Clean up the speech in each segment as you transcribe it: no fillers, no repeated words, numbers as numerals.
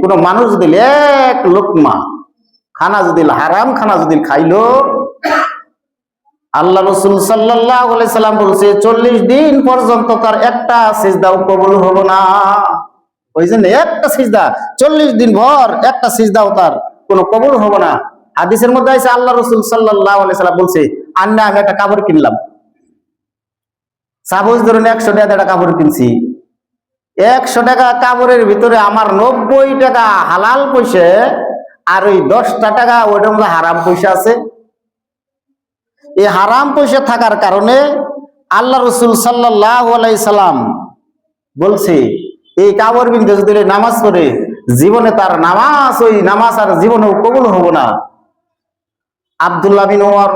কোন মানুষ যদি এক লোকমা খানা যদি হারাম খানা যদি খাইলো, আল্লাহ রাসূল সাল্লাল্লাহু আলাইহি সাল্লাম বলছে 40 দিন পর্যন্ত তার একটা সিজদাও কবুল হবে না। ওই জন্য একটা সিজদা 40 দিন ভর একটা সিজদাও তার কোনো কবুল হবে না। হাদিসের মধ্যে আছে আল্লাহ রাসূল সাল্লাল্লাহু আলাইহি সাল্লাম বলছে, আন্না আমি একটা কাপড় কিনলাম, সাপোজ ধরুন 100 টাকা একটা কাপড় কিনছি, 100 টাকা কাপড়ের ভিতরে আমার 90 টাকা হালাল পয়সা আর ওই 10টা টাকা ওইটার মধ্যে হারাম পয়সা আছে। এই হারাম পয়সা থাকার কারণে আল্লাহ রাসূল সাল্লাল্লাহু আলাইহি সাল্লাম বলছে এই কাপড় বিনতে যদি নামাজ পড়ে জীবনে তার নামাজ ওই নামাজ আর জীবনেও কবুল হবে না। আব্দুল্লাহ বিন ওমর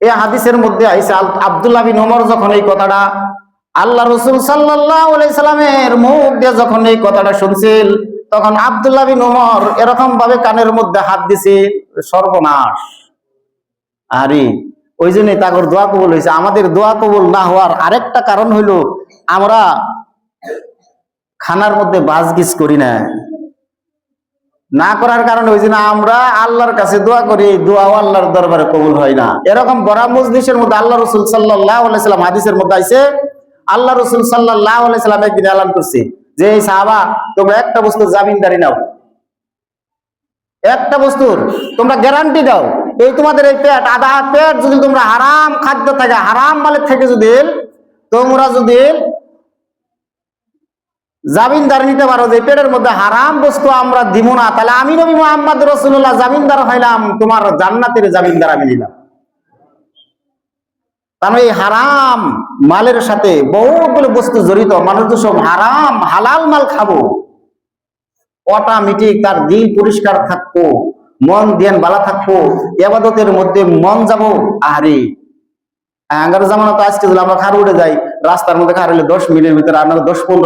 এই হাদিসের মধ্যে আইছে, আব্দুল্লাহ বিন ওমর যখন এই কথাটা আল্লাহ রাসূল সাল্লাল্লাহু আলাইহি সাল্লামের মুখ দিয়ে যখন এই কথাটা শুনছিল, তখন আব্দুল্লাহ বিন ওমর এরকম ভাবে কানের মধ্যে হাত দিছে, সর্বনাশ। আরে ওই জন্যই তাগর দোয়া কবুল হয়েছে। আমাদের দোয়া কবুল না হওয়ার আরেকটা কারণ হইল আমরা খানার মধ্যে বাজগিজ করি না করার কারণে ওই জন্য আমরা আল্লাহর কাছে দোয়া করি, দোয়াও আল্লাহর দরবারে কবুল হয় না। এরকম বড় মজলিসের মধ্যে আল্লাহ রাসূল সাল্লাল্লাহু আলাইহি সাল্লাম হাদিসের মধ্যে আইছে, আল্লাহ রাসূল সাল্লাল্লাহু আলাইহি সাল্লাম একদিন এলান করছে যে এই সাহাবা তোমরা একটা বস্তু জামিনদারি নাও, একটা বস্তুর তোমরা গ্যারান্টি দাও, এই তোমাদের এই পেট আধা পেট যদি তোমরা হারাম খাদ্য থাকে হারাম মালের থেকে যদি তোমরা যদি জামিনদার নিতে পারো যে পেটের মধ্যে হারাম বস্তু আমরা দিব না, তাহলে আমি নবী মুহাম্মদ রাসূলুল্লাহ জামিনদার হইলাম, তোমার জান্নাতের জামিনদার আমি নিলাম। কারণ এই হারাম মালের সাথে বহুগুলো বস্তু জড়িত, মানুষ তো সব হারাম হালাল মাল খাবো, অটোমেটিক তার দিল পরিষ্কার থাকবো, মন ধ্যান ভালো থাকবো, ইবাদতের মধ্যে মন যাবো। আরে আঙ্গার জামানা তো আজকে আমরা খার উঠে যাই, রাস্তার মধ্যে খার হলে 10 মিনিটের ভিতরে আমরা 10-15